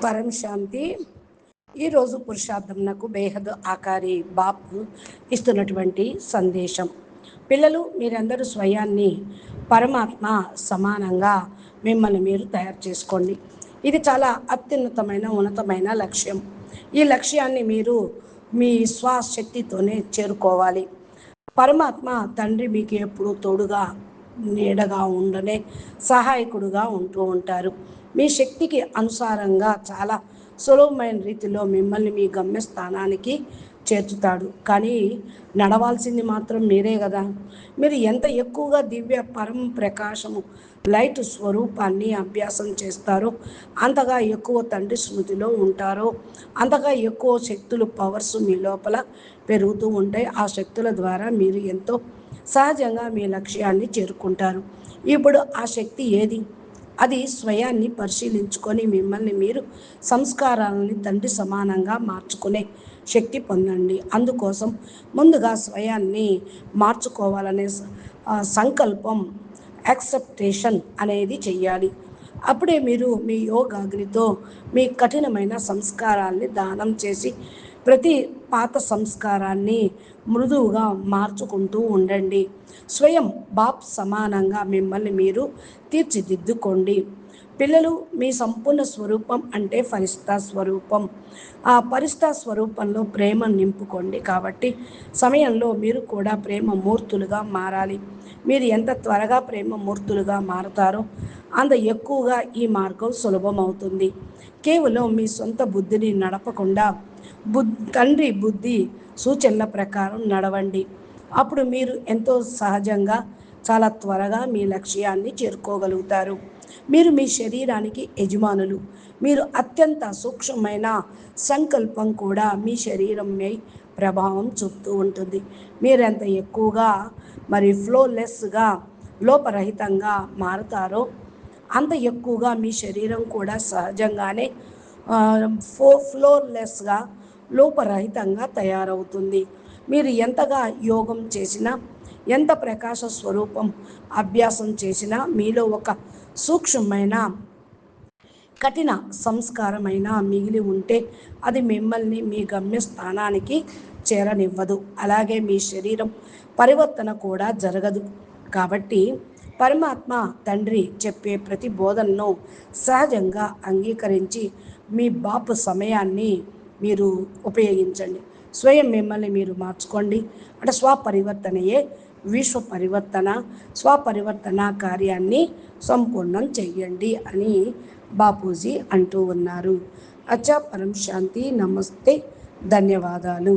పరం శాంతి. ఈరోజు పురుషార్థం నాకు బేహద్ ఆకారి బాపు ఇస్తున్నటువంటి సందేశం. పిల్లలు, మీరందరూ స్వయాన్ని పరమాత్మ సమానంగా మిమ్మల్ని మీరు తయారు చేసుకోండి. ఇది చాలా అత్యున్నతమైన ఉన్నతమైన లక్ష్యం. ఈ లక్ష్యాన్ని మీరు మీ స్వశక్తితోనే చేరుకోవాలి. పరమాత్మ తండ్రి మీకు ఎప్పుడూ తోడుగా నీడగా ఉండనే సహాయకుడుగా ఉంటూ ఉంటారు. మీ శక్తికి అనుసారంగా చాలా సులభమైన రీతిలో మిమ్మల్ని మీ గమ్యస్థానానికి చేర్చుతాడు. కానీ నడవాల్సింది మాత్రం మీరే కదా. మీరు ఎంత ఎక్కువగా దివ్య పరం ప్రకాశము లైట్ స్వరూపాన్ని అభ్యాసం చేస్తారో, అంతగా ఎక్కువ తండ్రి స్మృతిలో ఉంటారో, అంతగా ఎక్కువ శక్తులు పవర్స్ మీ లోపల పెరుగుతూ ఉంటాయి. ఆ శక్తుల ద్వారా మీరు ఎంతో సహజంగా మీ లక్ష్యాన్ని చేరుకుంటారు. ఇప్పుడు ఆ శక్తి ఏది? అది స్వయాన్ని పరిశీలించుకొని మిమ్మల్ని మీరు సంస్కారాలని తండ్రి సమానంగా మార్చుకునే శక్తి పొందండి. అందుకోసం ముందుగా స్వయాన్ని మార్చుకోవాలనే సంకల్పం, యాక్సెప్టేషన్ అనేది చెయ్యాలి. అప్పుడే మీరు మీ యోగాగ్నితో మీ కఠినమైన సంస్కారాల్ని దానం చేసి ప్రతి పాత సంస్కారాన్ని మృదువుగా మార్చుకుంటూ ఉండండి. స్వయం బాప్ సమానంగా మిమ్మల్ని మీరు తీర్చిదిద్దుకోండి. పిల్లలు, మీ సంపూర్ణ స్వరూపం అంటే ఫరిష్తా స్వరూపం. ఆ ఫరిష్తా స్వరూపంలో ప్రేమ నింపుకోండి. కాబట్టి సమయంలో మీరు కూడా ప్రేమ మూర్తులుగా మారాలి. మీరు ఎంత త్వరగా ప్రేమ మూర్తులుగా మారుతారో అంత ఎక్కువగా ఈ మార్గం సులభమవుతుంది. కేవలం మీ సొంత బుద్ధిని నడపకుండా తండ్రి బుద్ధి సూచనల ప్రకారం నడవండి. అప్పుడు మీరు ఎంతో సహజంగా చాలా త్వరగా మీ లక్ష్యాన్ని చేరుకోగలుగుతారు. మీరు మీ శరీరానికి యజమానులు. మీరు అత్యంత సూక్ష్మమైన సంకల్పం కూడా మీ శరీరంపై ప్రభావం చూపుతూ ఉంటుంది. మీరెంత ఎక్కువగా ఫ్లోలెస్గా లోపరహితంగా మారుతారో అంత ఎక్కువగా మీ శరీరం కూడా సహజంగానే ఫ్లోలెస్గా లోపరహితంగా తయారవుతుంది. మీరు ఎంతగా యోగం చేసినా, ఎంత ప్రకాశ స్వరూపం అభ్యాసం చేసినా మీలో ఒక సూక్ష్మమైన కఠిన సంస్కారమైన మిగిలి ఉంటే అది మిమ్మల్ని మీ గమ్యస్థానానికి చేరనివ్వదు. అలాగే మీ శరీరం పరివర్తన కూడా జరగదు. కాబట్టి పరమాత్మ తండ్రి చెప్పే ప్రతి బోధనను సహజంగా అంగీకరించి మీ బాపు సమయాన్ని మీరు ఉపయోగించండి. స్వయం మిమ్మల్ని మీరు మార్చుకోండి. అంటే స్వపరివర్తనయే విశ్వ పరివర్తన. స్వపరివర్తన కార్యాన్ని సంపూర్ణం చెయ్యండి అని బాపూజీ అంటూ ఉన్నారు. అచ్చా, పరం శాంతి. నమస్తే, ధన్యవాదాలు.